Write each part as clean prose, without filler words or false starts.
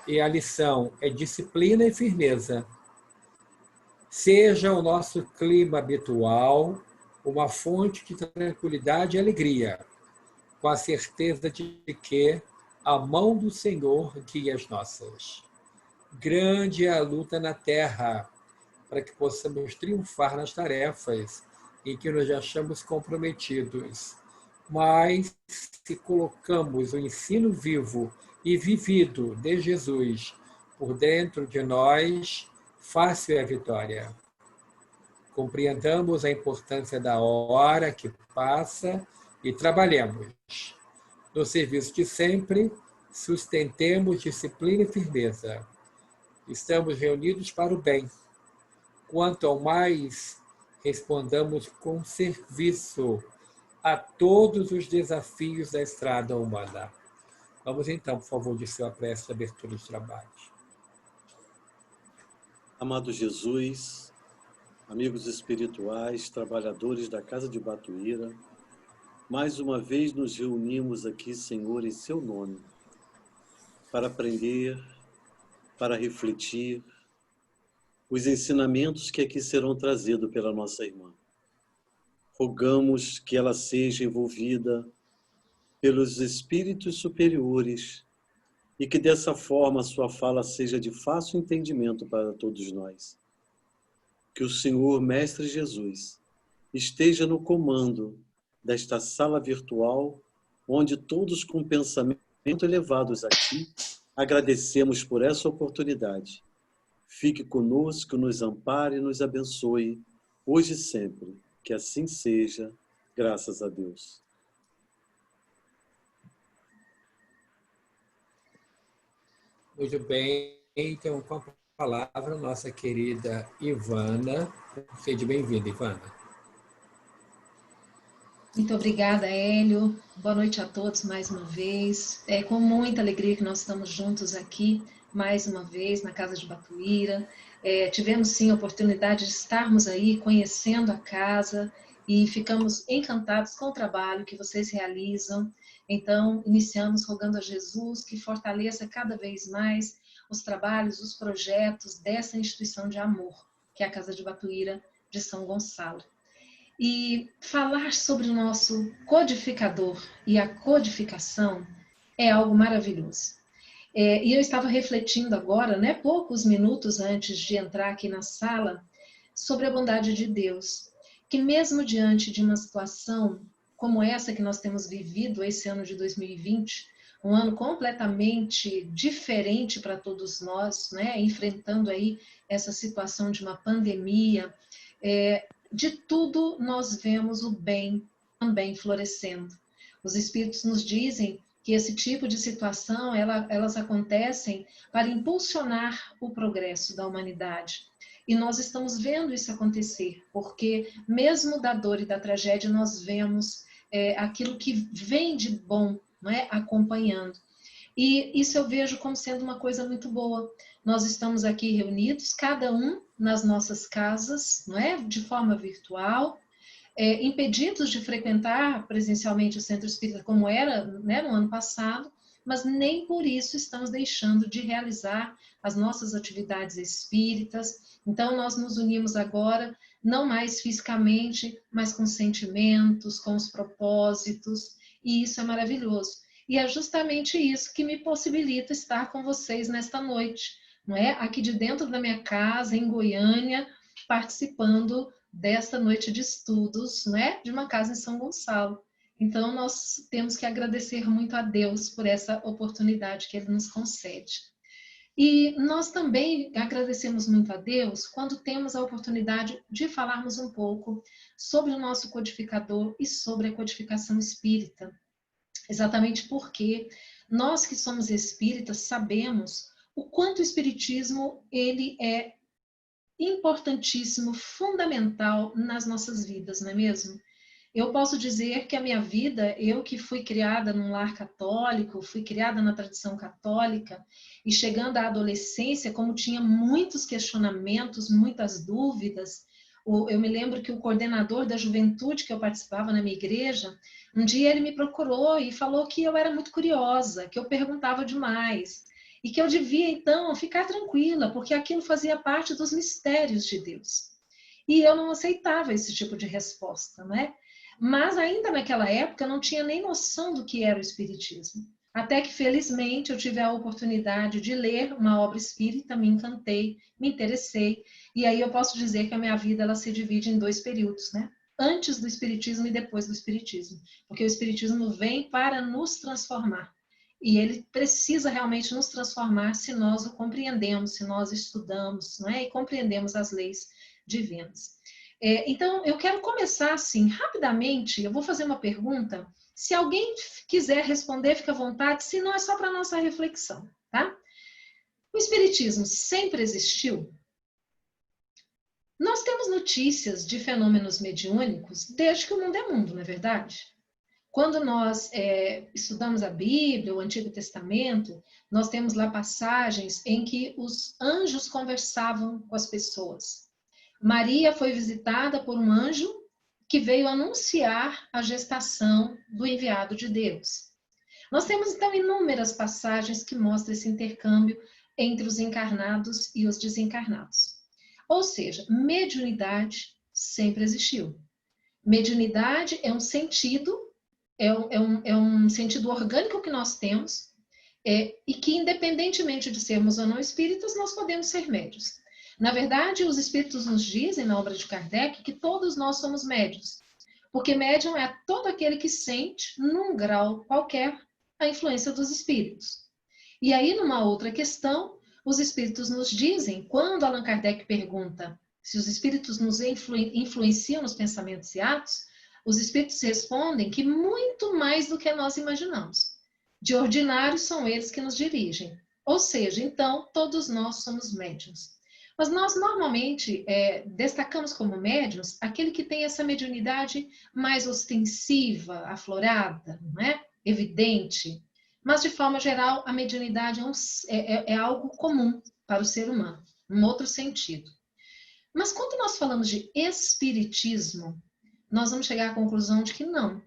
E a lição é disciplina e firmeza. Seja o nosso clima habitual uma fonte de tranquilidade e alegria, com a certeza de que a mão do Senhor guia as nossas. Grande é a luta na terra, para que possamos triunfar nas tarefas em que nos achamos comprometidos. Mas, se colocamos o ensino vivo e vivido de Jesus por dentro de nós, fácil é a vitória. Compreendamos a importância da hora que passa e trabalhemos. No serviço de sempre, sustentemos disciplina e firmeza. Estamos reunidos para o bem. Quanto ao mais, respondamos com serviço a todos os desafios da estrada humana. Vamos então, por favor, de sua prece de abertura dos trabalhos. Amado Jesus, amigos espirituais, trabalhadores da Casa de Batuíra, mais uma vez nos reunimos aqui, Senhor, em seu nome, para aprender, para refletir os ensinamentos que aqui serão trazidos pela nossa irmã. Rogamos que ela seja envolvida pelos espíritos superiores e que dessa forma a sua fala seja de fácil entendimento para todos nós. Que o Senhor, Mestre Jesus, esteja no comando desta sala virtual, onde todos com pensamento elevados a Ti, agradecemos por essa oportunidade. Fique conosco, nos ampare e nos abençoe, hoje e sempre. Que assim seja, graças a Deus. Muito bem, então, com a palavra, nossa querida Ivana. Seja bem-vinda, Ivana. Muito obrigada, Hélio. Boa noite a todos mais uma vez. É com muita alegria que nós estamos juntos aqui, mais uma vez, na Casa de Batuíra. Tivemos, sim, a oportunidade de estarmos aí conhecendo a casa e ficamos encantados com o trabalho que vocês realizam. Então, iniciamos rogando a Jesus que fortaleça cada vez mais os trabalhos, os projetos dessa instituição de amor, que é a Casa de Batuíra de São Gonçalo. E falar sobre o nosso codificador e a codificação é algo maravilhoso. E eu estava refletindo agora, né, poucos minutos antes de entrar aqui na sala, sobre a bondade de Deus, que mesmo diante de uma situação como essa que nós temos vivido esse ano de 2020, um ano completamente diferente para todos nós, né, enfrentando aí essa situação de uma pandemia, de tudo nós vemos o bem também florescendo. Os Espíritos nos dizem que esse tipo de situação, elas acontecem para impulsionar o progresso da humanidade. E nós estamos vendo isso acontecer, porque mesmo da dor e da tragédia, nós vemos aquilo que vem de bom, não é? Acompanhando. E isso eu vejo como sendo uma coisa muito boa. Nós estamos aqui reunidos, cada um nas nossas casas, não é? De forma virtual, impedidos de frequentar presencialmente o centro espírita como era, né, no ano passado, mas nem por isso estamos deixando de realizar as nossas atividades espíritas. Então nós nos unimos agora, não mais fisicamente, mas com sentimentos, com os propósitos, e isso é maravilhoso. E é justamente isso que me possibilita estar com vocês nesta noite, não é? Aqui de dentro da minha casa, em Goiânia, participando desta noite de estudos, né, de uma casa em São Gonçalo. Então, nós temos que agradecer muito a Deus por essa oportunidade que Ele nos concede. E nós também agradecemos muito a Deus quando temos a oportunidade de falarmos um pouco sobre o nosso codificador e sobre a codificação espírita. Exatamente porque nós que somos espíritas sabemos o quanto o espiritismo ele é importantíssimo, fundamental nas nossas vidas, não é mesmo? Eu posso dizer que a minha vida, eu que fui criada num lar católico, fui criada na tradição católica, e chegando à adolescência, como tinha muitos questionamentos, muitas dúvidas, eu me lembro que o coordenador da juventude que eu participava na minha igreja, um dia ele me procurou e falou que eu era muito curiosa, que eu perguntava demais. e que eu devia, então, ficar tranquila, porque aquilo fazia parte dos mistérios de Deus. E eu não aceitava esse tipo de resposta, né? Mas ainda naquela época eu não tinha nem noção do que era o Espiritismo. Até que, felizmente, eu tive a oportunidade de ler uma obra espírita, me encantei, me interessei, e aí eu posso dizer que a minha vida ela se divide em 2 períodos, né? Antes do Espiritismo e depois do Espiritismo. Porque o Espiritismo vem para nos transformar. E ele precisa realmente nos transformar se nós o compreendemos, se nós estudamos, não é? E compreendemos as leis divinas. Então, eu quero começar assim, rapidamente, eu vou fazer uma pergunta. Se alguém quiser responder, fica à vontade, se não é só para nossa reflexão, tá? O Espiritismo sempre existiu? Nós temos notícias de fenômenos mediúnicos desde que o mundo é mundo, não é verdade? Quando nós estudamos a Bíblia, o Antigo Testamento, nós temos lá passagens em que os anjos conversavam com as pessoas. Maria foi visitada por um anjo que veio anunciar a gestação do enviado de Deus. Nós temos, então, inúmeras passagens que mostram esse intercâmbio entre os encarnados e os desencarnados. Ou seja, mediunidade sempre existiu. Mediunidade é um sentido, é um sentido orgânico que nós temos, e que, independentemente de sermos ou não espíritas, nós podemos ser médios. Na verdade, os espíritos nos dizem, na obra de Kardec, que todos nós somos médios. Porque médium é todo aquele que sente, num grau qualquer, a influência dos espíritos. E aí, numa outra questão, os espíritos nos dizem, quando Allan Kardec pergunta se os espíritos nos influenciam nos pensamentos e atos, os espíritos respondem que muito mais do que nós imaginamos. De ordinário, são eles que nos dirigem. Ou seja, então, todos nós somos médiuns. Mas nós, normalmente, destacamos como médiuns aquele que tem essa mediunidade mais ostensiva, aflorada, não é? Evidente. Mas, de forma geral, a mediunidade é algo comum para o ser humano, num outro sentido. Mas quando nós falamos de espiritismo, nós vamos chegar à conclusão de que não.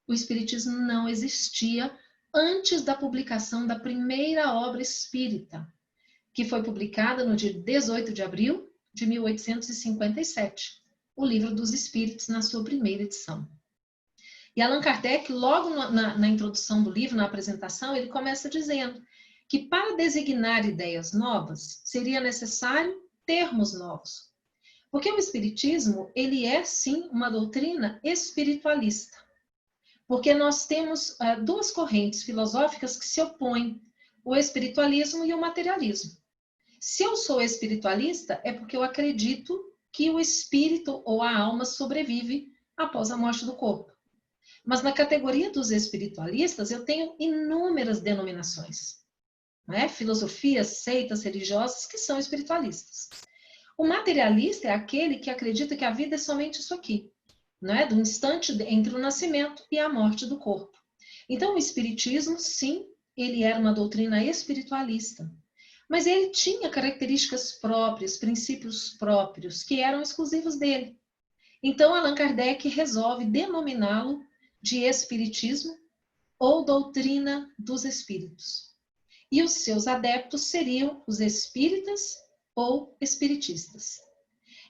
O espiritismo não existia antes da publicação da primeira obra espírita, que foi publicada no dia 18 de abril de 1857, o Livro dos Espíritos, na sua primeira edição. E Allan Kardec, logo na introdução do livro, na apresentação, ele começa dizendo que para designar ideias novas, seria necessário termos novos. Porque o Espiritismo, ele é, sim, uma doutrina espiritualista. Porque nós temos 2 correntes filosóficas que se opõem, o espiritualismo e o materialismo. Se eu sou espiritualista, é porque eu acredito que o espírito ou a alma sobrevive após a morte do corpo. Mas na categoria dos espiritualistas, eu tenho inúmeras denominações, né? Filosofias, seitas religiosas que são espiritualistas. O materialista é aquele que acredita que a vida é somente isso aqui, né? Do instante entre o nascimento e a morte do corpo. Então, o espiritismo, sim, ele era uma doutrina espiritualista. Mas ele tinha características próprias, princípios próprios, que eram exclusivos dele. Então, Allan Kardec resolve denominá-lo de espiritismo ou doutrina dos espíritos. E os seus adeptos seriam os espíritas ou espiritistas.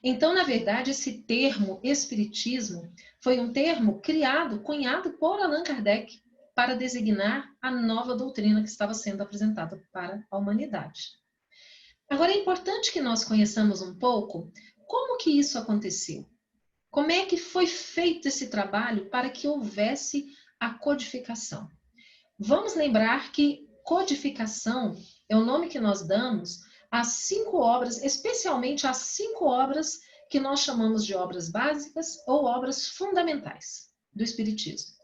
Então, na verdade, esse termo espiritismo foi um termo cunhado por Allan Kardec para designar a nova doutrina que estava sendo apresentada para a humanidade. Agora, é importante que nós conheçamos um pouco como que isso aconteceu. Como é que foi feito esse trabalho para que houvesse a codificação? Vamos lembrar que codificação é o nome que nós damos às 5 obras, especialmente às 5 obras que nós chamamos de obras básicas ou obras fundamentais do Espiritismo.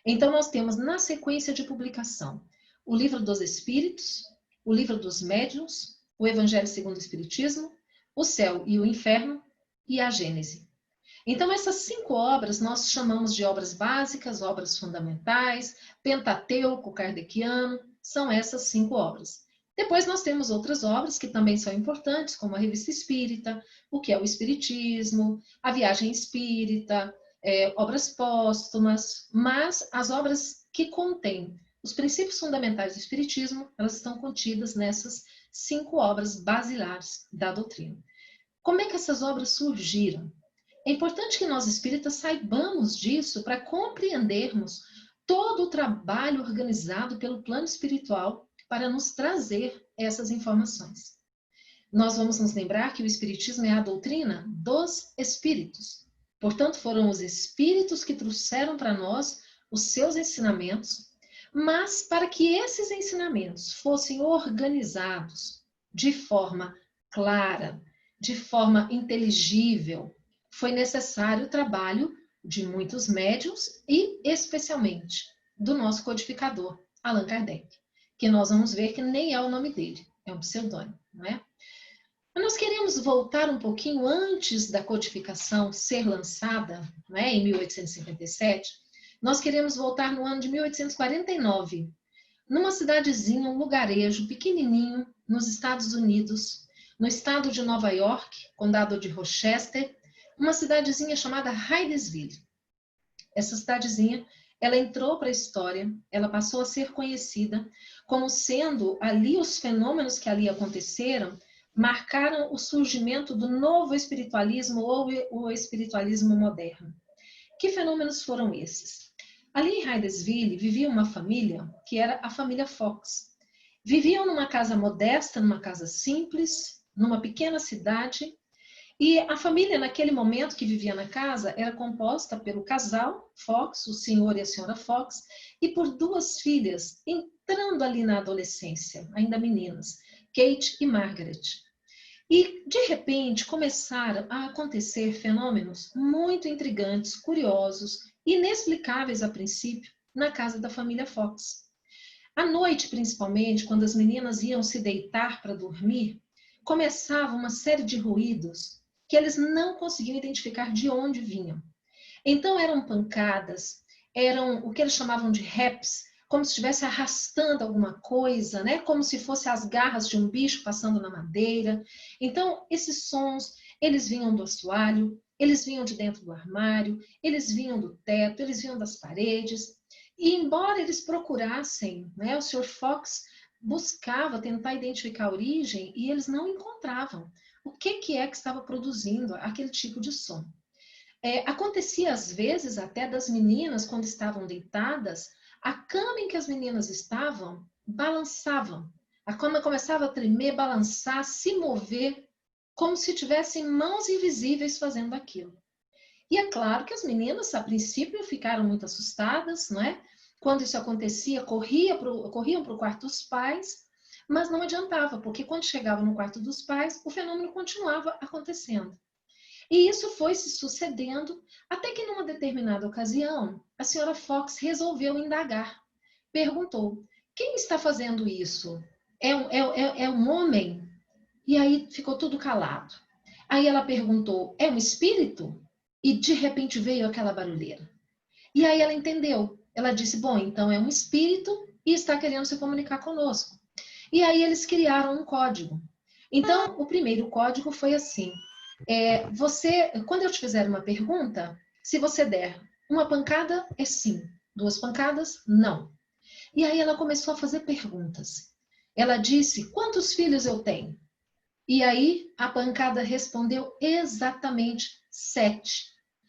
Então, nós temos na sequência de publicação o Livro dos Espíritos, o Livro dos Médiuns, o Evangelho segundo o Espiritismo, o Céu e o Inferno e a Gênese. Então, essas 5 obras nós chamamos de obras básicas, obras fundamentais, Pentateuco kardeciano, são essas 5 obras. Depois nós temos outras obras que também são importantes, como a Revista Espírita, o que é o Espiritismo, a Viagem Espírita, obras póstumas, mas as obras que contêm os princípios fundamentais do Espiritismo, elas estão contidas nessas 5 obras basilares da doutrina. Como é que essas obras surgiram? É importante que nós espíritas saibamos disso para compreendermos todo o trabalho organizado pelo plano espiritual para nos trazer essas informações. Nós vamos nos lembrar que o Espiritismo é a doutrina dos espíritos. Portanto, foram os espíritos que trouxeram para nós os seus ensinamentos, mas para que esses ensinamentos fossem organizados de forma clara, de forma inteligível, foi necessário o trabalho de muitos médiuns e, especialmente, do nosso codificador, Allan Kardec, que nós vamos ver que nem é o nome dele, é um pseudônimo, não é? Mas nós queremos voltar um pouquinho antes da codificação ser lançada, não é, em 1857, nós queremos voltar no ano de 1849, numa cidadezinha, um lugarejo pequenininho, nos Estados Unidos, no estado de Nova York, condado de Rochester, uma cidadezinha chamada Hydesville. Essa cidadezinha, ela entrou para a história, ela passou a ser conhecida como sendo ali os fenômenos que ali aconteceram, marcaram o surgimento do novo espiritualismo ou o espiritualismo moderno. Que fenômenos foram esses? Ali em Hydesville vivia uma família que era a família Fox. Viviam numa casa modesta, numa casa simples, numa pequena cidade. E a família, naquele momento que vivia na casa, era composta pelo casal Fox, o senhor e a senhora Fox, e por 2 filhas, entrando ali na adolescência, ainda meninas, Kate e Margaret. E, de repente, começaram a acontecer fenômenos muito intrigantes, curiosos, inexplicáveis a princípio, na casa da família Fox. À noite, principalmente, quando as meninas iam se deitar para dormir, começava uma série de ruídos que eles não conseguiam identificar de onde vinham. Então eram pancadas, eram o que eles chamavam de raps, como se estivesse arrastando alguma coisa, né? Como se fossem as garras de um bicho passando na madeira. Então esses sons, eles vinham do assoalho, eles vinham de dentro do armário, eles vinham do teto, eles vinham das paredes. E embora eles procurassem, né, o Sr. Fox buscava tentar identificar a origem e eles não encontravam. O que é que estava produzindo aquele tipo de som? Acontecia às vezes até das meninas, quando estavam deitadas, a cama em que as meninas estavam balançava. A cama começava a tremer, balançar, se mover, como se tivessem mãos invisíveis fazendo aquilo. E é claro que as meninas, a princípio, ficaram muito assustadas, não é? Quando isso acontecia, corriam para o quarto dos pais, mas não adiantava, porque quando chegavam no quarto dos pais, o fenômeno continuava acontecendo. E isso foi se sucedendo, até que numa determinada ocasião, a senhora Fox resolveu indagar. Perguntou, quem está fazendo isso? É um homem? E aí ficou tudo calado. Aí ela perguntou, é um espírito? E de repente veio aquela barulheira. E aí ela entendeu. Ela disse, bom, então é um espírito e está querendo se comunicar conosco. E aí eles criaram um código. Então, o primeiro código foi assim. Quando eu te fizer uma pergunta, se você der uma pancada, é sim. 2 pancadas, não. E aí ela começou a fazer perguntas. Ela disse, quantos filhos eu tenho? E aí a pancada respondeu exatamente 7.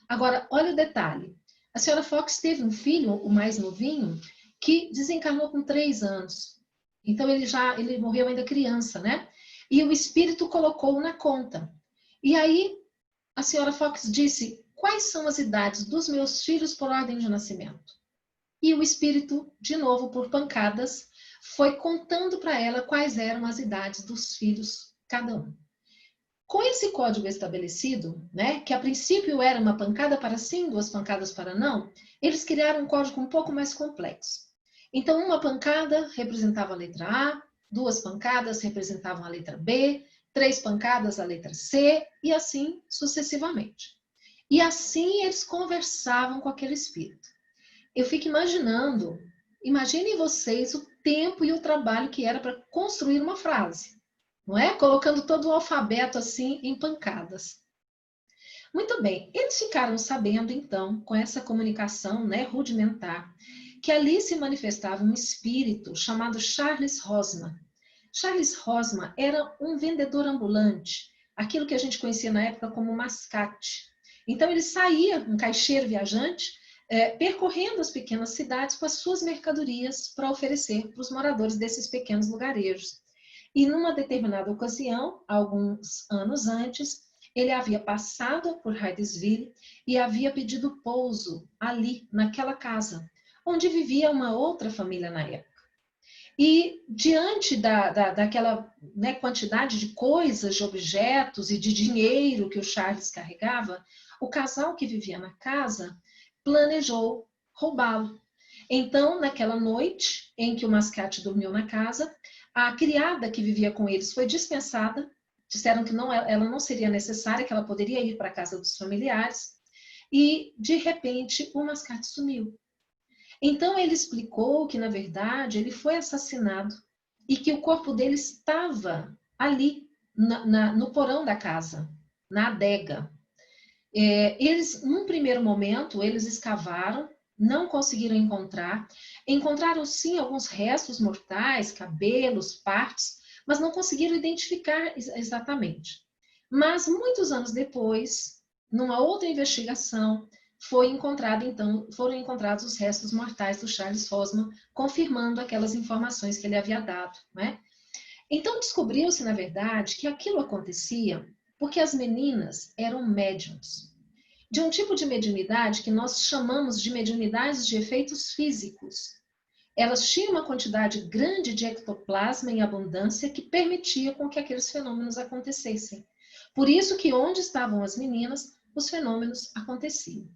Agora, olha o detalhe. A senhora Fox teve um filho, o mais novinho, que desencarnou com 3 anos. Então ele morreu ainda criança, né? E o espírito colocou na conta. E aí a senhora Fox disse, quais são as idades dos meus filhos por ordem de nascimento? E o espírito, de novo por pancadas, foi contando para ela quais eram as idades dos filhos cada um. Com esse código estabelecido, né, que a princípio era uma pancada para sim, 2 pancadas para não, eles criaram um código um pouco mais complexo. Então, uma pancada representava a letra A, 2 pancadas representavam a letra B, 3 pancadas a letra C, e assim sucessivamente. E assim eles conversavam com aquele espírito. Eu fico imaginando, imaginem vocês o tempo e o trabalho que era para construir uma frase. Não é? Colocando todo o alfabeto assim em pancadas. Muito bem, eles ficaram sabendo então, com essa comunicação, né, rudimentar, que ali se manifestava um espírito chamado Charles Rosman. Charles Rosman era um vendedor ambulante, aquilo que a gente conhecia na época como mascate. Então ele saía, um caixeiro viajante, percorrendo as pequenas cidades com as suas mercadorias para oferecer para os moradores desses pequenos lugarejos. E numa determinada ocasião, alguns anos antes, ele havia passado por Hydesville e havia pedido pouso ali, naquela casa, onde vivia uma outra família na época. E diante daquela, né, quantidade de coisas, de objetos e de dinheiro que o Charles carregava, o casal que vivia na casa planejou roubá-lo. Então, naquela noite em que o mascate dormiu na casa, a criada que vivia com eles foi dispensada, disseram que ela não seria necessária, que ela poderia ir para a casa dos familiares, e, de repente, o mascate sumiu. Então, ele explicou que, na verdade, ele foi assassinado e que o corpo dele estava ali, no porão da casa, na adega. Eles, num primeiro momento, eles escavaram, não conseguiram encontrar. Encontraram, sim, alguns restos mortais, cabelos, partes, mas não conseguiram identificar exatamente. Mas, muitos anos depois, numa outra investigação, foram encontrados os restos mortais do Charles Rosman, confirmando aquelas informações que ele havia dado, né? Então, descobriu-se, na verdade, que aquilo acontecia porque as meninas eram médiums, de um tipo de mediunidade que nós chamamos de mediunidades de efeitos físicos. Elas tinham uma quantidade grande de ectoplasma em abundância que permitia com que aqueles fenômenos acontecessem. Por isso que onde estavam as meninas, os fenômenos aconteciam.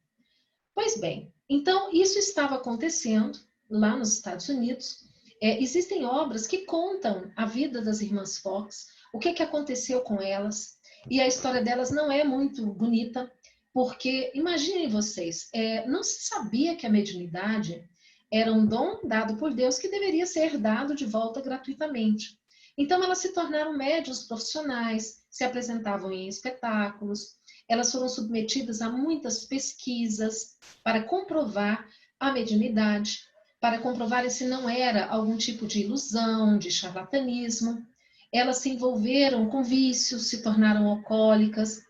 Pois bem, então isso estava acontecendo lá nos Estados Unidos. Existem obras que contam a vida das irmãs Fox, o que aconteceu com elas, e a história delas não é muito bonita, porque, imaginem vocês, não se sabia que a mediunidade era um dom dado por Deus que deveria ser dado de volta gratuitamente. Então, elas se tornaram médiuns profissionais, se apresentavam em espetáculos, elas foram submetidas a muitas pesquisas para comprovar a mediunidade, para comprovar se não era algum tipo de ilusão, de charlatanismo. Elas se envolveram com vícios, se tornaram alcoólicas,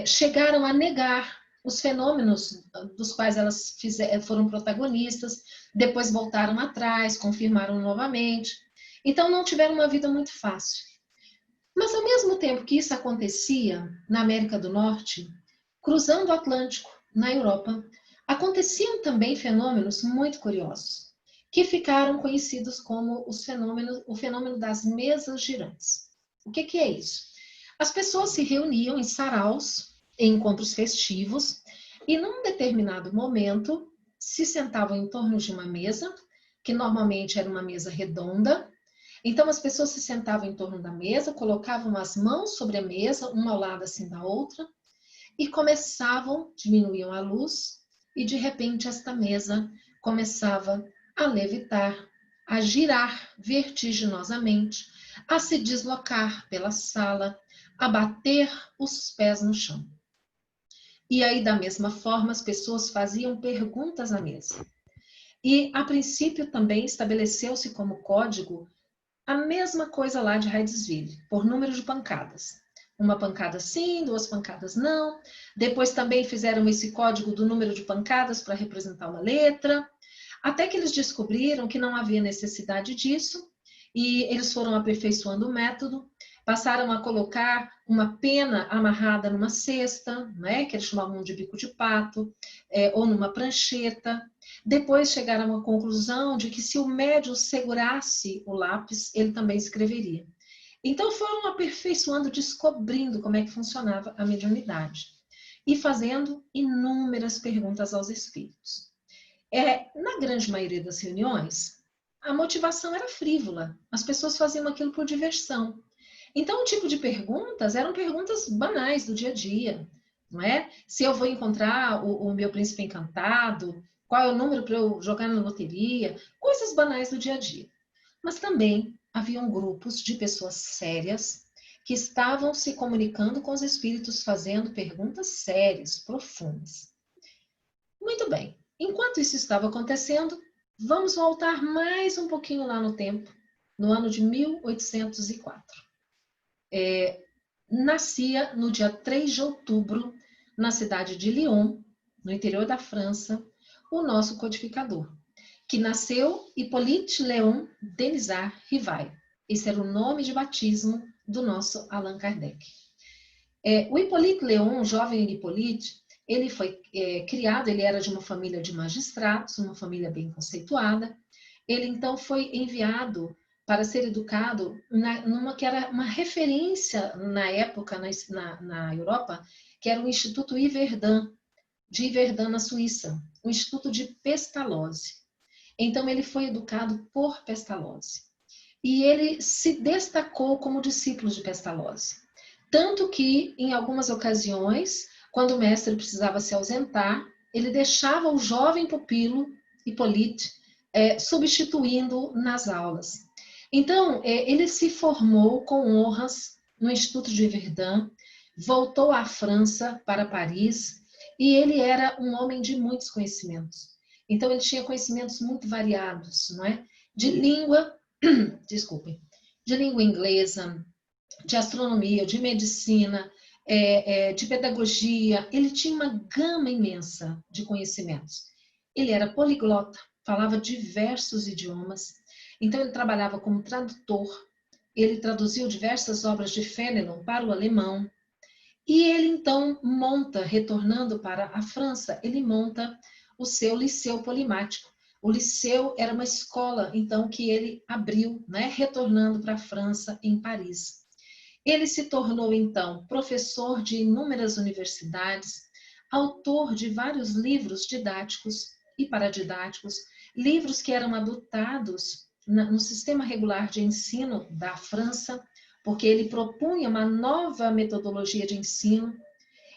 chegaram a negar os fenômenos dos quais elas foram protagonistas, depois voltaram atrás, confirmaram novamente. Então, não tiveram uma vida muito fácil. Mas, ao mesmo tempo que isso acontecia na América do Norte, cruzando o Atlântico, na Europa, aconteciam também fenômenos muito curiosos, que ficaram conhecidos como o fenômeno das mesas girantes. O que é isso? As pessoas se reuniam em saraus, em encontros festivos, e num determinado momento se sentavam em torno de uma mesa, que normalmente era uma mesa redonda. Então as pessoas se sentavam em torno da mesa, colocavam as mãos sobre a mesa, uma ao lado assim da outra, e diminuíam a luz, e de repente esta mesa começava a levitar, a girar vertiginosamente, a se deslocar pela sala, a bater os pés no chão. E aí, da mesma forma, as pessoas faziam perguntas à mesa. E, a princípio, também estabeleceu-se como código a mesma coisa lá de Hydesville, por número de pancadas. Uma pancada sim, 2 pancadas não. Depois também fizeram esse código do número de pancadas para representar uma letra. Até que eles descobriram que não havia necessidade disso e eles foram aperfeiçoando o método. Passaram a colocar uma pena amarrada numa cesta, né, que eles chamavam de bico de pato, ou numa prancheta. Depois chegaram à conclusão de que se o médium segurasse o lápis, ele também escreveria. Então foram aperfeiçoando, descobrindo como é que funcionava a mediunidade e fazendo inúmeras perguntas aos espíritos. Na grande maioria das reuniões, a motivação era frívola, as pessoas faziam aquilo por diversão. Então, o tipo de perguntas eram perguntas banais do dia a dia, não é? Se eu vou encontrar o meu príncipe encantado, qual é o número para eu jogar na loteria, coisas banais do dia a dia. Mas também haviam grupos de pessoas sérias que estavam se comunicando com os espíritos, fazendo perguntas sérias, profundas. Muito bem. Enquanto isso estava acontecendo, Vamos voltar mais um pouquinho lá no tempo, no ano de 1804. Nascia no dia 3 de outubro, na cidade de Lyon, no interior da França, o nosso codificador, que nasceu Hippolyte Léon Denisard Rivail. Esse era o nome de batismo do nosso Allan Kardec. O Hippolyte Léon, jovem Hippolyte, ele foi criado, ele era de uma família de magistrados, uma família bem conceituada. Ele então foi enviado para ser educado numa que era uma referência na época na Europa, que era o Instituto Yverdun, de Yverdun, na Suíça, o Instituto de Pestalozzi. Então ele foi educado por Pestalozzi. E ele se destacou como discípulo de Pestalozzi. Tanto que, em algumas ocasiões, quando o mestre precisava se ausentar, ele deixava o jovem pupilo, Hippolyte, substituindo nas aulas. Então, ele se formou com honras no Instituto de Verdun, voltou à França, para Paris, e ele era um homem de muitos conhecimentos. Então, ele tinha conhecimentos muito variados, não é? De língua, desculpem, de língua inglesa, de astronomia, de medicina, de pedagogia. Ele tinha uma gama imensa de conhecimentos. Ele era poliglota, falava diversos idiomas. Então, ele trabalhava como tradutor. Ele traduziu diversas obras de Fénelon para o alemão. E ele, então, retornando para a França, ele monta o seu Liceu Polimático. O Liceu era uma escola, então, que ele abriu, né, retornando para a França, em Paris. Ele se tornou, então, professor de inúmeras universidades, autor de vários livros didáticos e paradidáticos, livros que eram adotados no sistema regular de ensino da França, porque ele propunha uma nova metodologia de ensino.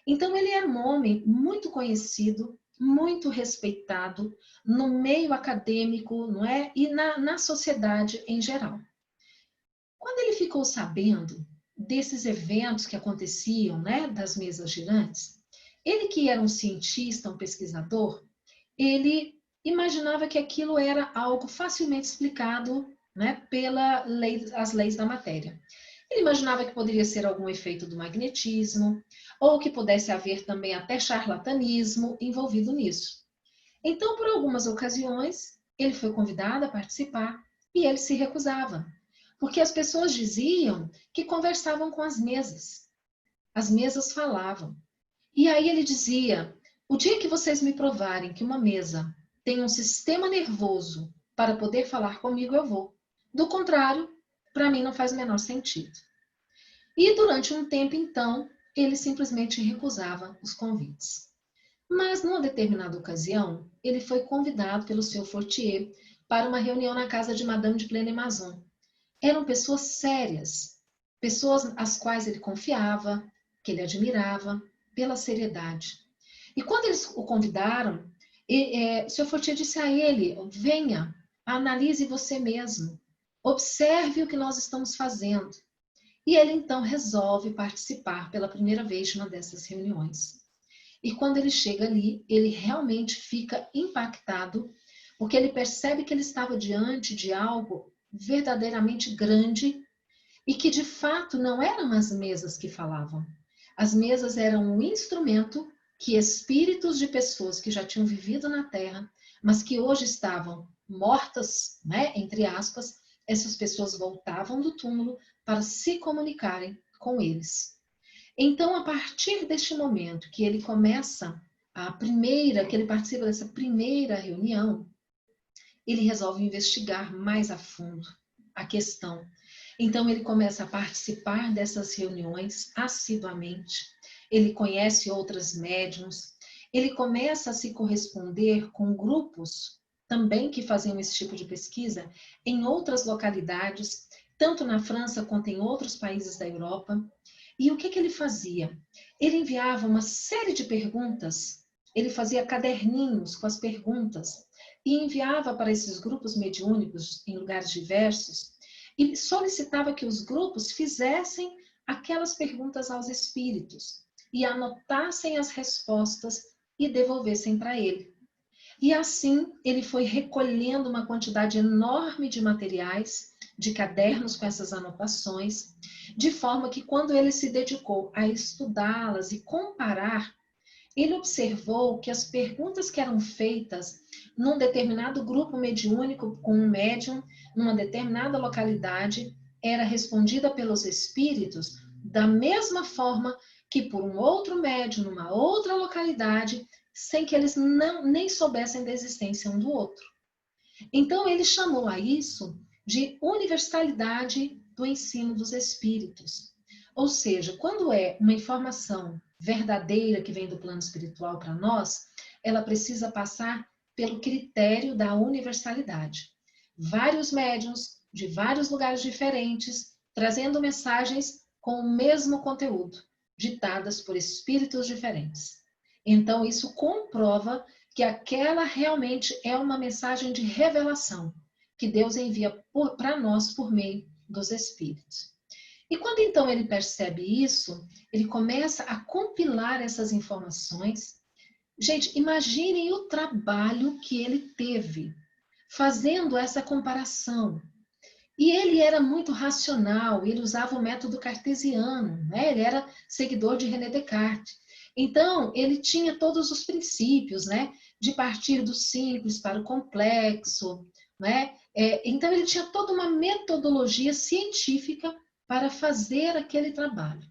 Então, ele era um homem muito conhecido, muito respeitado no meio acadêmico, não é? E na sociedade em geral. Quando ele ficou sabendo desses eventos que aconteciam, né, das mesas girantes, ele que era um cientista, um pesquisador, ele imaginava que aquilo era algo facilmente explicado, né, pelas leis da matéria. Ele imaginava que poderia ser algum efeito do magnetismo, ou que pudesse haver também até charlatanismo envolvido nisso. Então, por algumas ocasiões, ele foi convidado a participar e ele se recusava, porque as pessoas diziam que conversavam com as mesas falavam. E aí ele dizia: o dia que vocês me provarem que uma mesa tem um sistema nervoso para poder falar comigo, eu vou. Do contrário, para mim não faz o menor sentido. E durante um tempo, então, ele simplesmente recusava os convites. Mas, numa determinada ocasião, ele foi convidado pelo Sr. Fortier para uma reunião na casa de Madame de Plenemaison. Eram pessoas sérias, pessoas às quais ele confiava, que ele admirava, pela seriedade. E quando eles o convidaram, o Sr. Fortier disse a ele: venha, analise você mesmo, observe o que nós estamos fazendo. E ele então resolve participar pela primeira vez de uma dessas reuniões. E quando ele chega ali, ele realmente fica impactado, porque ele percebe que ele estava diante de algo verdadeiramente grande e que de fato não eram as mesas que falavam. As mesas eram um instrumento que espíritos de pessoas que já tinham vivido na Terra, mas que hoje estavam mortas, né, entre aspas, essas pessoas voltavam do túmulo para se comunicarem com eles. Então, a partir deste momento que ele começa que ele participa dessa primeira reunião, ele resolve investigar mais a fundo a questão. Então, ele começa a participar dessas reuniões assiduamente, ele conhece outras médiums, ele começa a se corresponder com grupos também que faziam esse tipo de pesquisa em outras localidades, tanto na França quanto em outros países da Europa. E o que ele fazia? Ele enviava uma série de perguntas, ele fazia caderninhos com as perguntas e enviava para esses grupos mediúnicos em lugares diversos e solicitava que os grupos fizessem aquelas perguntas aos espíritos e anotassem as respostas e devolvessem para ele. E assim ele foi recolhendo uma quantidade enorme de materiais, de cadernos com essas anotações, de forma que quando ele se dedicou a estudá-las e comparar, ele observou que as perguntas que eram feitas num determinado grupo mediúnico com um médium, numa determinada localidade, era respondida pelos espíritos da mesma forma que por um outro médium, numa outra localidade, sem que eles nem soubessem da existência um do outro. Então, ele chamou a isso de universalidade do ensino dos espíritos. Ou seja, quando é uma informação verdadeira que vem do plano espiritual para nós, ela precisa passar pelo critério da universalidade. Vários médiuns de vários lugares diferentes, trazendo mensagens com o mesmo conteúdo, ditadas por espíritos diferentes. Então, isso comprova que aquela realmente é uma mensagem de revelação que Deus envia para nós por meio dos espíritos. E quando então ele percebe isso, ele começa a compilar essas informações. Gente, imaginem o trabalho que ele teve fazendo essa comparação. E ele era muito racional, ele usava o método cartesiano, né? Ele era seguidor de René Descartes. Então, ele tinha todos os princípios, né? De partir do simples para o complexo, né? Então, ele tinha toda uma metodologia científica para fazer aquele trabalho.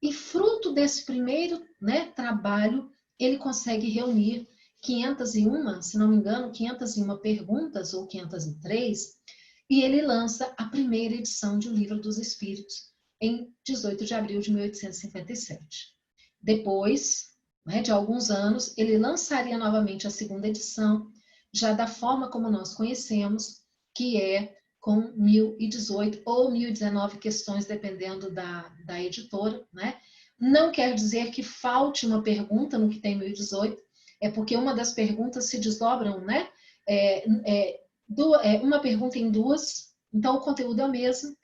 E fruto desse primeiro, né, trabalho, ele consegue reunir 501, se não me engano, 501 perguntas ou 503, e ele lança a primeira edição de O Livro dos Espíritos em 18 de abril de 1857. Depois, né, de alguns anos, ele lançaria novamente a segunda edição, já da forma como nós conhecemos, que é com 1018 ou 1019 questões, dependendo da editora, né? Não quer dizer que falte uma pergunta no que tem 1018, é porque uma das perguntas se desdobram, né? Uma pergunta em duas, então o conteúdo é o mesmo.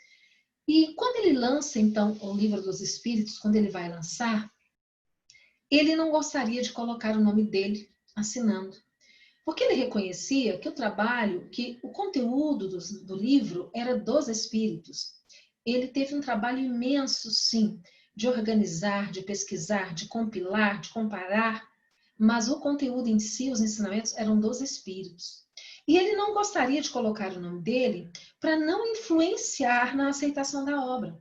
E quando ele lança, então, o Livro dos Espíritos, quando ele vai lançar, ele não gostaria de colocar o nome dele assinando. Porque ele reconhecia que o conteúdo do livro era dos espíritos. Ele teve um trabalho imenso, sim, de organizar, de pesquisar, de compilar, de comparar, mas o conteúdo em si, os ensinamentos, eram dos espíritos. E ele não gostaria de colocar o nome dele para não influenciar na aceitação da obra.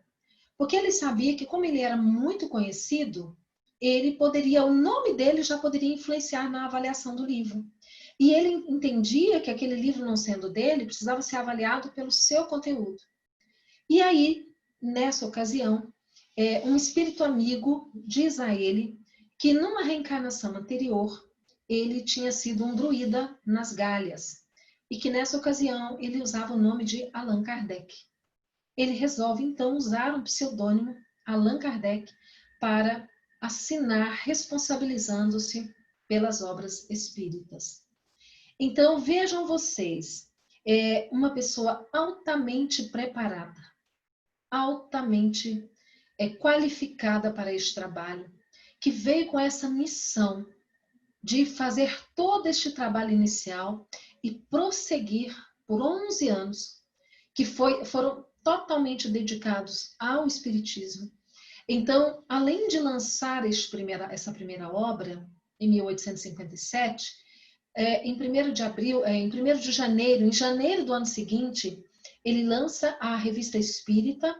Porque ele sabia que, como ele era muito conhecido, o nome dele já poderia influenciar na avaliação do livro. E ele entendia que aquele livro, não sendo dele, precisava ser avaliado pelo seu conteúdo. E aí, nessa ocasião, um espírito amigo diz a ele que numa reencarnação anterior, ele tinha sido um druida nas Gálias. E que nessa ocasião, ele usava o nome de Allan Kardec. Ele resolve, então, usar um pseudônimo, Allan Kardec, para assinar, responsabilizando-se pelas obras espíritas. Então, vejam vocês, uma pessoa altamente preparada, altamente qualificada para este trabalho, que veio com essa missão de fazer todo este trabalho inicial e prosseguir por 11 anos, que foram totalmente dedicados ao Espiritismo. Então, além de lançar essa primeira obra, em 1857, em 1º de abril, em 1º de janeiro, em janeiro do ano seguinte, ele lança a Revista Espírita,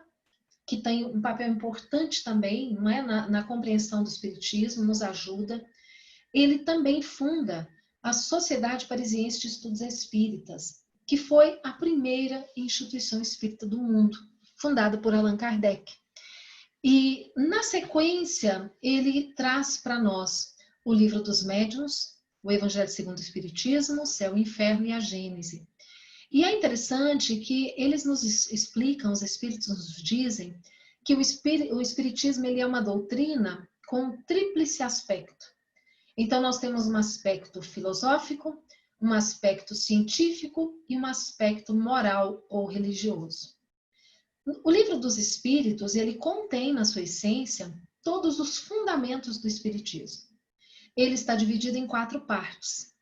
que tem um papel importante também, não é? na compreensão do Espiritismo, nos ajuda. Ele também funda a Sociedade Parisiense de Estudos Espíritas, que foi a primeira instituição espírita do mundo, fundada por Allan Kardec. E, na sequência, ele traz para nós o Livro dos Médiuns, o Evangelho segundo o Espiritismo, o Céu, o Inferno e a Gênese. E é interessante que eles nos explicam, os espíritos nos dizem, que o Espiritismo ele é uma doutrina com um tríplice aspecto. Então, nós temos um aspecto filosófico, um aspecto científico e um aspecto moral ou religioso. O Livro dos Espíritos, ele contém na sua essência todos os fundamentos do Espiritismo. Ele está dividido em 4 partes.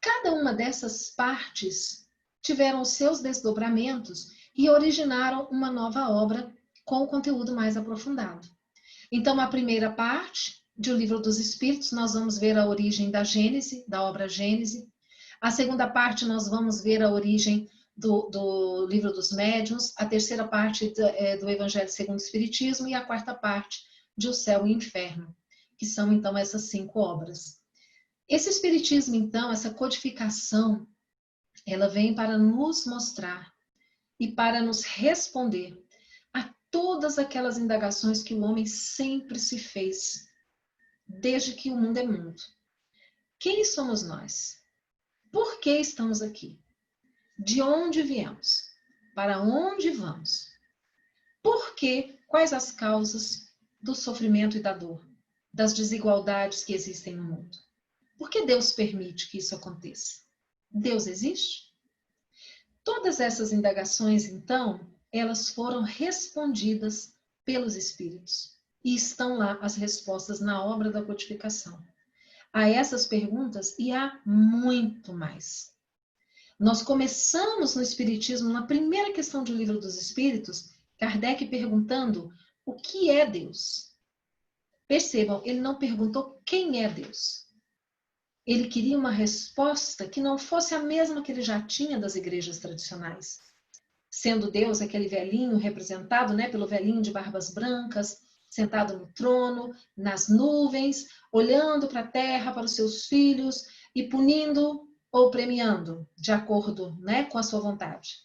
cada uma dessas partes tiveram os seus desdobramentos e originaram uma nova obra com o conteúdo mais aprofundado. Então, a primeira parte do Livro dos Espíritos, nós vamos ver a origem da Gênese, da obra Gênese. A segunda parte, nós vamos ver a origem do Livro dos Médiuns. A terceira parte do Evangelho segundo o Espiritismo. E a quarta parte de O Céu e o Inferno, que são, então, essas 5 obras. Esse Espiritismo, então, essa codificação, ela vem para nos mostrar e para nos responder a todas aquelas indagações que o homem sempre se fez, desde que o mundo é mundo. Quem somos nós? Por que estamos aqui? De onde viemos? Para onde vamos? Por quê? Quais as causas do sofrimento e da dor, das desigualdades que existem no mundo? Por que Deus permite que isso aconteça? Deus existe? Todas essas indagações, então, elas foram respondidas pelos Espíritos. E estão lá as respostas na obra da codificação. A essas perguntas e há muito mais. Nós começamos no Espiritismo, na primeira questão do Livro dos Espíritos, Kardec perguntando o que é Deus. Percebam, ele não perguntou quem é Deus. Ele queria uma resposta que não fosse a mesma que ele já tinha das igrejas tradicionais. Sendo Deus aquele velhinho representado, né, pelo velhinho de barbas brancas, sentado no trono, nas nuvens, olhando para a terra, para os seus filhos e punindo ou premiando, de acordo, né, com a sua vontade.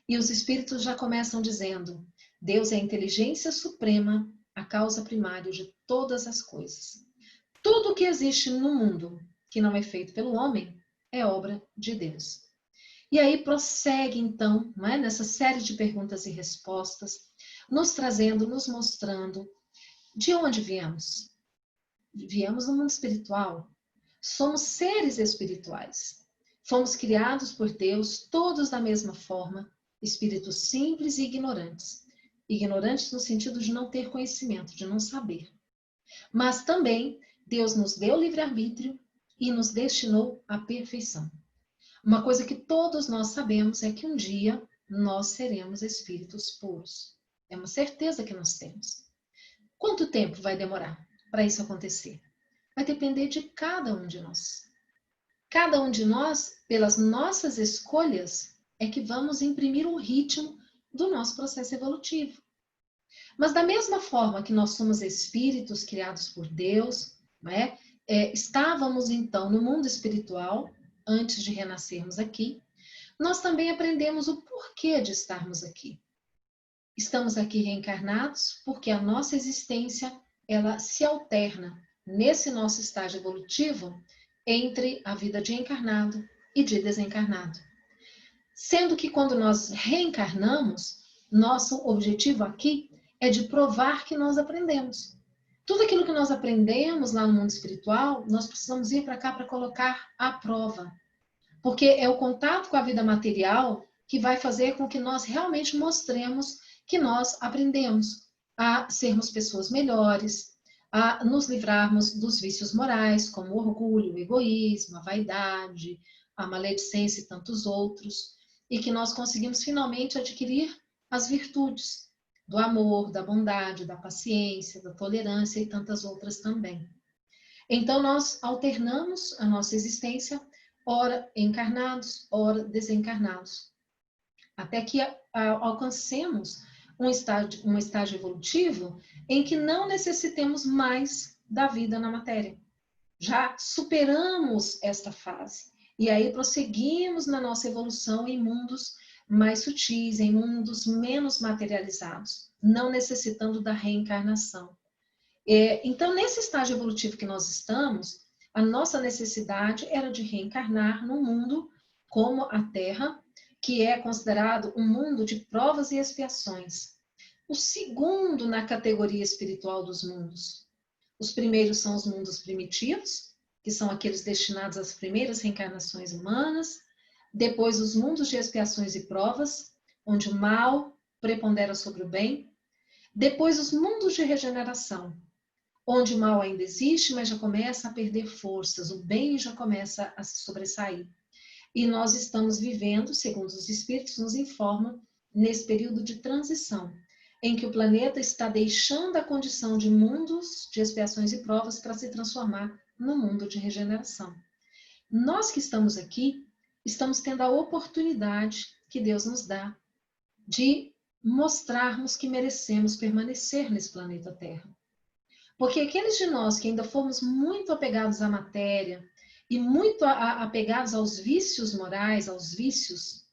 E os espíritos já começam dizendo: Deus é a inteligência suprema, a causa primária de todas as coisas. Tudo que existe no mundo que não é feito pelo homem é obra de Deus. E aí prossegue, então, não é, nessa série de perguntas e respostas, nos trazendo, nos mostrando de onde viemos. Viemos do mundo espiritual. Somos seres espirituais. Fomos criados por Deus, todos da mesma forma, espíritos simples e ignorantes. Ignorantes no sentido de não ter conhecimento, de não saber. Mas também Deus nos deu livre-arbítrio e nos destinou à perfeição. Uma coisa que todos nós sabemos é que um dia nós seremos espíritos puros. É uma certeza que nós temos. Quanto tempo vai demorar para isso acontecer? Vai depender de cada um de nós. Cada um de nós, pelas nossas escolhas, é que vamos imprimir o ritmo do nosso processo evolutivo. Mas da mesma forma que nós somos espíritos criados por Deus, não é? Estávamos então no mundo espiritual, antes de renascermos aqui, nós também aprendemos o porquê de estarmos aqui. Estamos aqui reencarnados porque a nossa existência, ela se alterna nesse nosso estágio evolutivo entre a vida de encarnado e de desencarnado. Sendo que quando nós reencarnamos, nosso objetivo aqui é de provar que nós aprendemos. Tudo aquilo que nós aprendemos lá no mundo espiritual, nós precisamos vir para cá para colocar à prova. Porque é o contato com a vida material que vai fazer com que nós realmente mostremos que nós aprendemos a sermos pessoas melhores, a nos livrarmos dos vícios morais, como o orgulho, o egoísmo, a vaidade, a maledicência e tantos outros, e que nós conseguimos finalmente adquirir as virtudes do amor, da bondade, da paciência, da tolerância e tantas outras também. Então nós alternamos a nossa existência, ora encarnados, ora desencarnados, até que alcancemos um estágio evolutivo em que não necessitemos mais da vida na matéria. Já superamos esta fase e aí prosseguimos na nossa evolução em mundos mais sutis, em mundos menos materializados, não necessitando da reencarnação. Então, nesse estágio evolutivo que nós estamos, a nossa necessidade era de reencarnar num mundo como a Terra, que é considerado um mundo de provas e expiações. O segundo na categoria espiritual dos mundos. Os primeiros são os mundos primitivos, que são aqueles destinados às primeiras reencarnações humanas. Depois, os mundos de expiações e provas, onde o mal prepondera sobre o bem. Depois, os mundos de regeneração, onde o mal ainda existe, mas já começa a perder forças, o bem já começa a se sobressair. E nós estamos vivendo, segundo os espíritos nos informam, nesse período de transição, em que o planeta está deixando a condição de mundos de expiações e provas para se transformar no mundo de regeneração. Nós que estamos aqui, estamos tendo a oportunidade que Deus nos dá de mostrarmos que merecemos permanecer nesse planeta Terra. Porque aqueles de nós que ainda fomos muito apegados à matéria e muito apegados aos vícios morais, aos vícios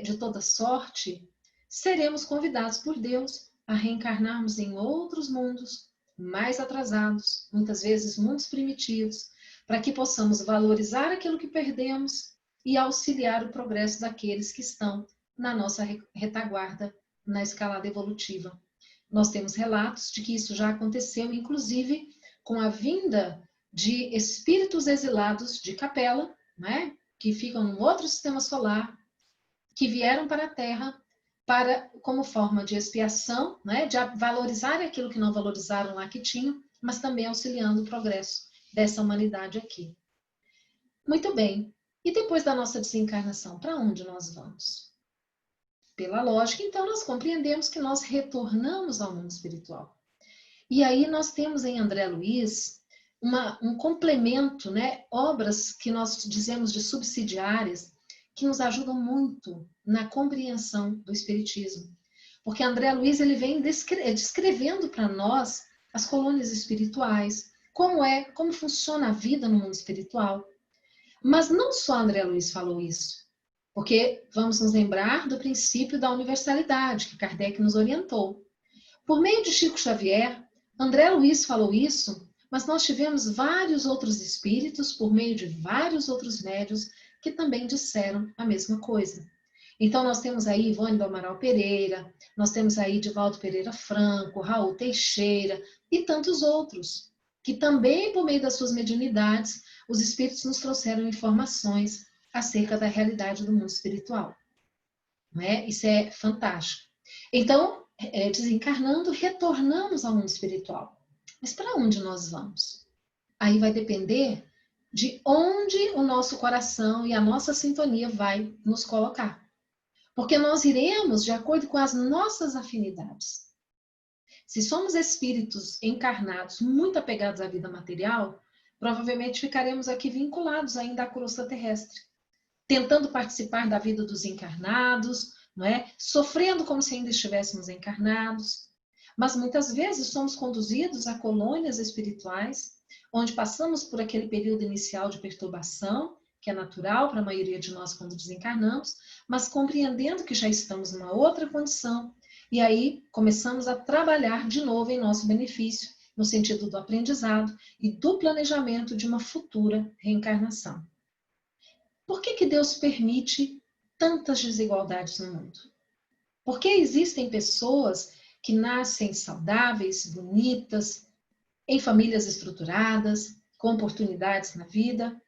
de toda sorte, seremos convidados por Deus a reencarnarmos em outros mundos mais atrasados, muitas vezes mundos primitivos, para que possamos valorizar aquilo que perdemos e auxiliar o progresso daqueles que estão na nossa retaguarda, na escalada evolutiva. Nós temos relatos de que isso já aconteceu, inclusive com a vinda de espíritos exilados de Capela, né, que ficam em outro sistema solar, que vieram para a Terra como forma de expiação, né, de valorizar aquilo que não valorizaram lá que tinham, mas também auxiliando o progresso dessa humanidade aqui. Muito bem. E depois da nossa desencarnação, para onde nós vamos? Pela lógica, então, nós compreendemos que nós retornamos ao mundo espiritual. E aí nós temos em André Luiz um complemento, né, obras que nós dizemos de subsidiárias, que nos ajudam muito na compreensão do Espiritismo. Porque André Luiz ele vem descrevendo para nós as colônias espirituais, como funciona a vida no mundo espiritual. Mas não só André Luiz falou isso, porque vamos nos lembrar do princípio da universalidade que Kardec nos orientou. Por meio de Chico Xavier, André Luiz falou isso, mas nós tivemos vários outros espíritos, por meio de vários outros médiuns, que também disseram a mesma coisa. Então nós temos aí Ivone do Amaral Pereira, nós temos aí Divaldo Pereira Franco, Raul Teixeira e tantos outros, que também por meio das suas mediunidades, os espíritos nos trouxeram informações acerca da realidade do mundo espiritual. Não é? Isso é fantástico. Então, desencarnando, retornamos ao mundo espiritual. Mas para onde nós vamos? Aí vai depender de onde o nosso coração e a nossa sintonia vai nos colocar. Porque nós iremos de acordo com as nossas afinidades. Se somos espíritos encarnados, muito apegados à vida material, provavelmente ficaremos aqui vinculados ainda à crosta terrestre, tentando participar da vida dos encarnados, não é? Sofrendo como se ainda estivéssemos encarnados. Mas muitas vezes somos conduzidos a colônias espirituais, onde passamos por aquele período inicial de perturbação, que é natural para a maioria de nós quando desencarnamos, mas compreendendo que já estamos numa outra condição, e aí começamos a trabalhar de novo em nosso benefício, no sentido do aprendizado e do planejamento de uma futura reencarnação. Por que Deus permite tantas desigualdades no mundo? Porque existem pessoas que nascem saudáveis, bonitas, em famílias estruturadas, com oportunidades na vida,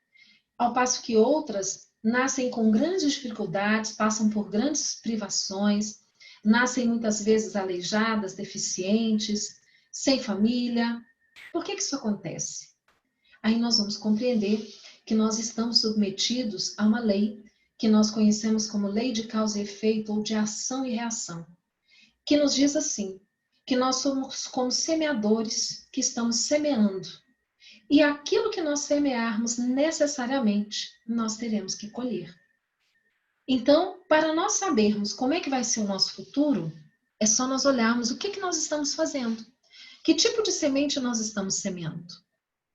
ao passo que outras nascem com grandes dificuldades, passam por grandes privações, nascem muitas vezes aleijadas, deficientes, sem família. Por que isso acontece? Aí nós vamos compreender que nós estamos submetidos a uma lei que nós conhecemos como lei de causa e efeito ou de ação e reação, que nos diz assim, que nós somos como semeadores que estamos semeando. E aquilo que nós semearmos, necessariamente, nós teremos que colher. Então, para nós sabermos como é que vai ser o nosso futuro, é só nós olharmos o que nós estamos fazendo. Que tipo de semente nós estamos semeando?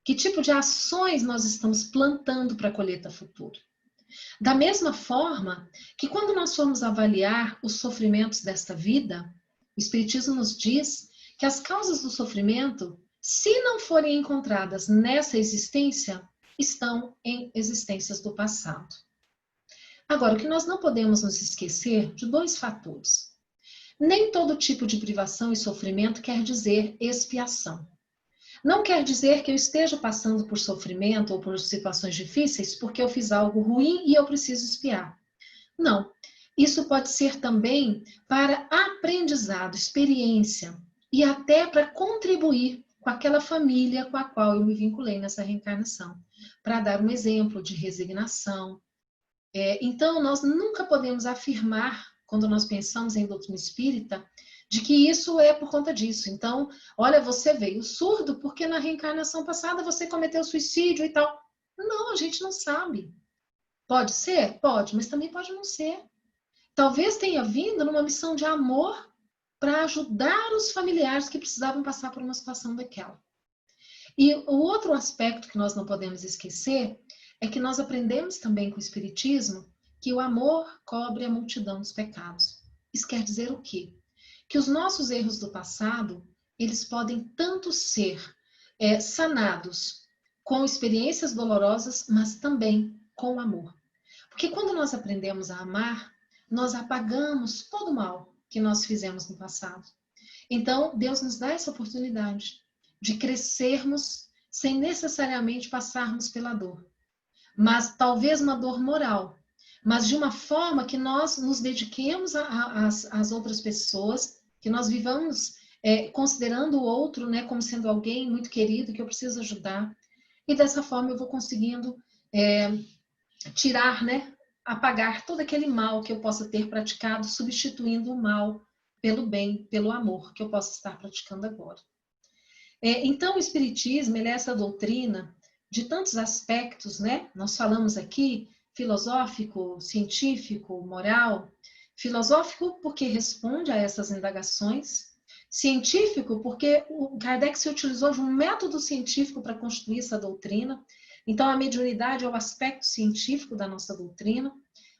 Que tipo de ações nós estamos plantando para a colheita futura? Da mesma forma que quando nós formos avaliar os sofrimentos desta vida, o Espiritismo nos diz que as causas do sofrimento, se não forem encontradas nessa existência, estão em existências do passado. Agora, o que nós não podemos nos esquecer de dois fatores. Nem todo tipo de privação e sofrimento quer dizer expiação. Não quer dizer que eu esteja passando por sofrimento ou por situações difíceis porque eu fiz algo ruim e eu preciso expiar. Não. Isso pode ser também para aprendizado, experiência e até para contribuir com aquela família com a qual eu me vinculei nessa reencarnação, para dar um exemplo de resignação. Então, nós nunca podemos afirmar, quando nós pensamos em doutrina espírita, de que isso é por conta disso. Então, olha, você veio surdo porque na reencarnação passada você cometeu suicídio e tal. Não, a gente não sabe. Pode ser? Pode, mas também pode não ser. Talvez tenha vindo numa missão de amor para ajudar os familiares que precisavam passar por uma situação daquela. E o outro aspecto que nós não podemos esquecer é que nós aprendemos também com o Espiritismo que o amor cobre a multidão dos pecados. Isso quer dizer o quê? Que os nossos erros do passado, eles podem tanto ser sanados com experiências dolorosas, mas também com amor. Porque quando nós aprendemos a amar, nós apagamos todo o mal que nós fizemos no passado. Então, Deus nos dá essa oportunidade de crescermos sem necessariamente passarmos pela dor. Mas talvez uma dor moral, mas de uma forma que nós nos dediquemos às outras pessoas, que nós vivamos considerando o outro, né, como sendo alguém muito querido que eu preciso ajudar. E dessa forma eu vou conseguindo tirar, né, apagar todo aquele mal que eu possa ter praticado, substituindo o mal pelo bem, pelo amor que eu possa estar praticando agora. Então, o Espiritismo, ele é essa doutrina de tantos aspectos, né? Nós falamos aqui, filosófico, científico, moral. Filosófico porque responde a essas indagações. Científico porque o Kardec se utilizou de um método científico para construir essa doutrina. Então, a mediunidade é o aspecto científico da nossa doutrina,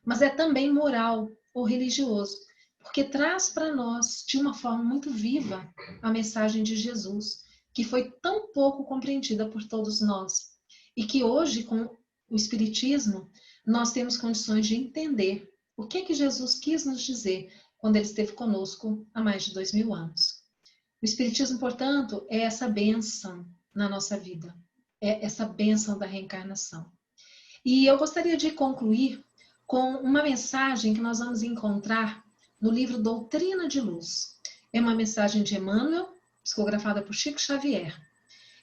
mas é também moral ou religioso, porque traz para nós, de uma forma muito viva, a mensagem de Jesus, que foi tão pouco compreendida por todos nós, e que hoje, com o Espiritismo, nós temos condições de entender o que Jesus quis nos dizer quando ele esteve conosco há mais de 2000 anos. O Espiritismo, portanto, é essa bênção na nossa vida, é essa bênção da reencarnação. E eu gostaria de concluir com uma mensagem que nós vamos encontrar no livro Doutrina de Luz. É uma mensagem de Emmanuel, psicografada por Chico Xavier.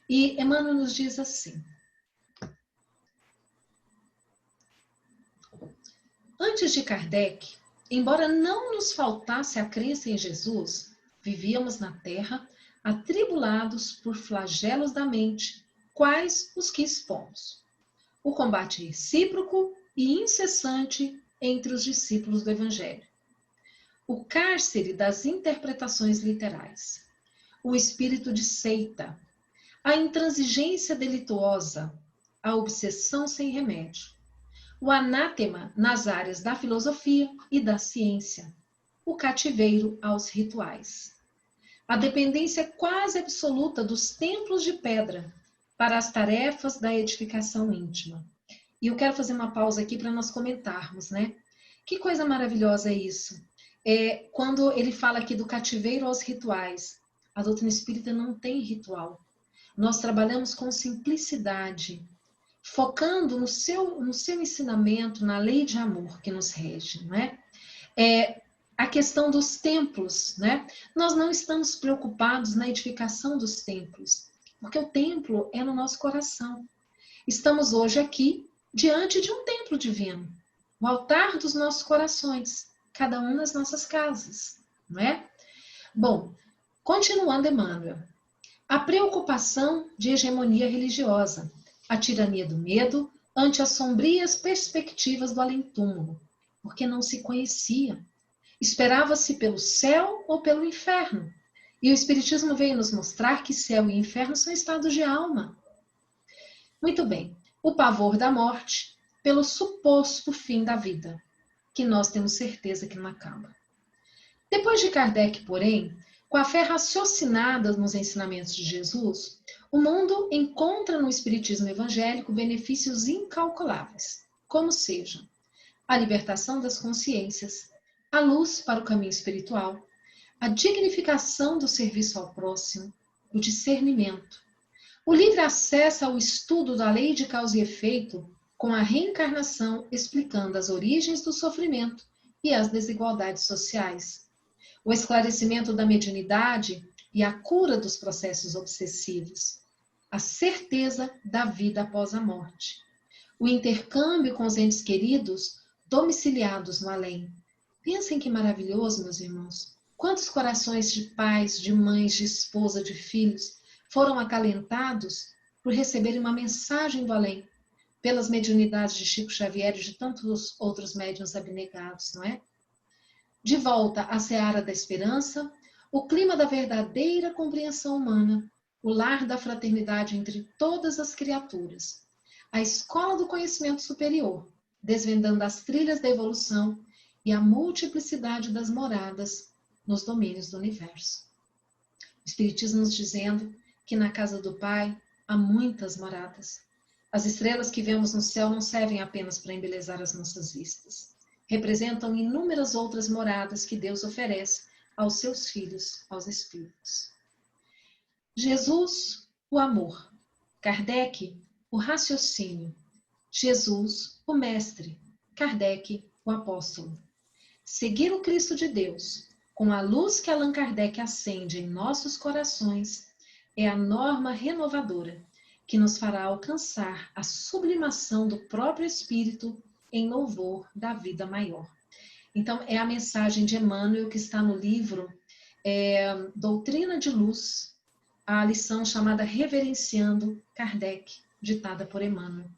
E Emmanuel nos diz assim: antes de Kardec, embora não nos faltasse a crença em Jesus, vivíamos na Terra atribulados por flagelos da mente, quais os que expomos. O combate recíproco e incessante entre os discípulos do Evangelho. O cárcere das interpretações literais. O espírito de seita. A intransigência delituosa. A obsessão sem remédio. O anátema nas áreas da filosofia e da ciência. O cativeiro aos rituais. A dependência quase absoluta dos templos de pedra para as tarefas da edificação íntima. E eu quero fazer uma pausa aqui para nós comentarmos, né? Que coisa maravilhosa é isso. Quando ele fala aqui do cativeiro aos rituais, a doutrina espírita não tem ritual. Nós trabalhamos com simplicidade, focando no seu ensinamento, na lei de amor que nos rege, não é? A questão dos templos, né? Nós não estamos preocupados na edificação dos templos, porque o templo é no nosso coração. Estamos hoje aqui diante de um templo divino, o altar dos nossos corações, cada um nas nossas casas, não é? Bom, continuando Emmanuel, a preocupação de hegemonia religiosa, a tirania do medo ante as sombrias perspectivas do além-túmulo, porque não se conhecia. Esperava-se pelo céu ou pelo inferno. E o Espiritismo veio nos mostrar que céu e inferno são estados de alma. Muito bem. O pavor da morte pelo suposto fim da vida, que nós temos certeza que não acaba. Depois de Kardec, porém, com a fé raciocinada nos ensinamentos de Jesus, o mundo encontra no Espiritismo evangélico benefícios incalculáveis, como sejam a libertação das consciências, a luz para o caminho espiritual, a dignificação do serviço ao próximo, o discernimento, o livre acesso ao estudo da lei de causa e efeito, com a reencarnação explicando as origens do sofrimento e as desigualdades sociais, o esclarecimento da mediunidade e a cura dos processos obsessivos, a certeza da vida após a morte, o intercâmbio com os entes queridos domiciliados no além. Pensem que maravilhoso, meus irmãos. Quantos corações de pais, de mães, de esposa, de filhos foram acalentados por receberem uma mensagem do além, pelas mediunidades de Chico Xavier e de tantos outros médiuns abnegados, não é? De volta à seara da esperança, o clima da verdadeira compreensão humana, o lar da fraternidade entre todas as criaturas, a escola do conhecimento superior, desvendando as trilhas da evolução e a multiplicidade das moradas nos domínios do universo. O Espiritismo nos dizendo que na casa do Pai há muitas moradas. As estrelas que vemos no céu não servem apenas para embelezar as nossas vistas. Representam inúmeras outras moradas que Deus oferece aos seus filhos, aos espíritos. Jesus, o amor. Kardec, o raciocínio. Jesus, o mestre. Kardec, o apóstolo. Seguir o Cristo de Deus, com a luz que Allan Kardec acende em nossos corações, é a norma renovadora que nos fará alcançar a sublimação do próprio Espírito em louvor da vida maior. Então, é a mensagem de Emmanuel que está no livro Doutrina de Luz, a lição chamada Reverenciando Kardec, ditada por Emmanuel.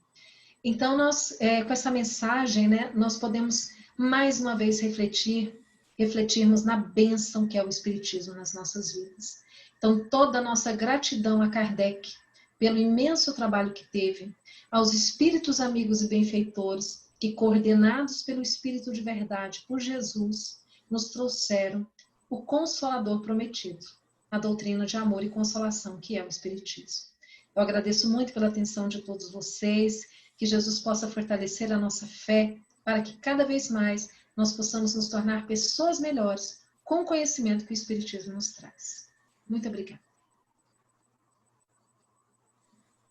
Então, nós, com essa mensagem, né, nós podemos mais uma vez refletirmos na bênção que é o Espiritismo nas nossas vidas. Então, toda a nossa gratidão a Kardec pelo imenso trabalho que teve, aos espíritos amigos e benfeitores que, coordenados pelo Espírito de Verdade, por Jesus, nos trouxeram o Consolador prometido, a doutrina de amor e consolação que é o Espiritismo. Eu agradeço muito pela atenção de todos vocês, que Jesus possa fortalecer a nossa fé, para que cada vez mais nós possamos nos tornar pessoas melhores com o conhecimento que o Espiritismo nos traz. Muito obrigada.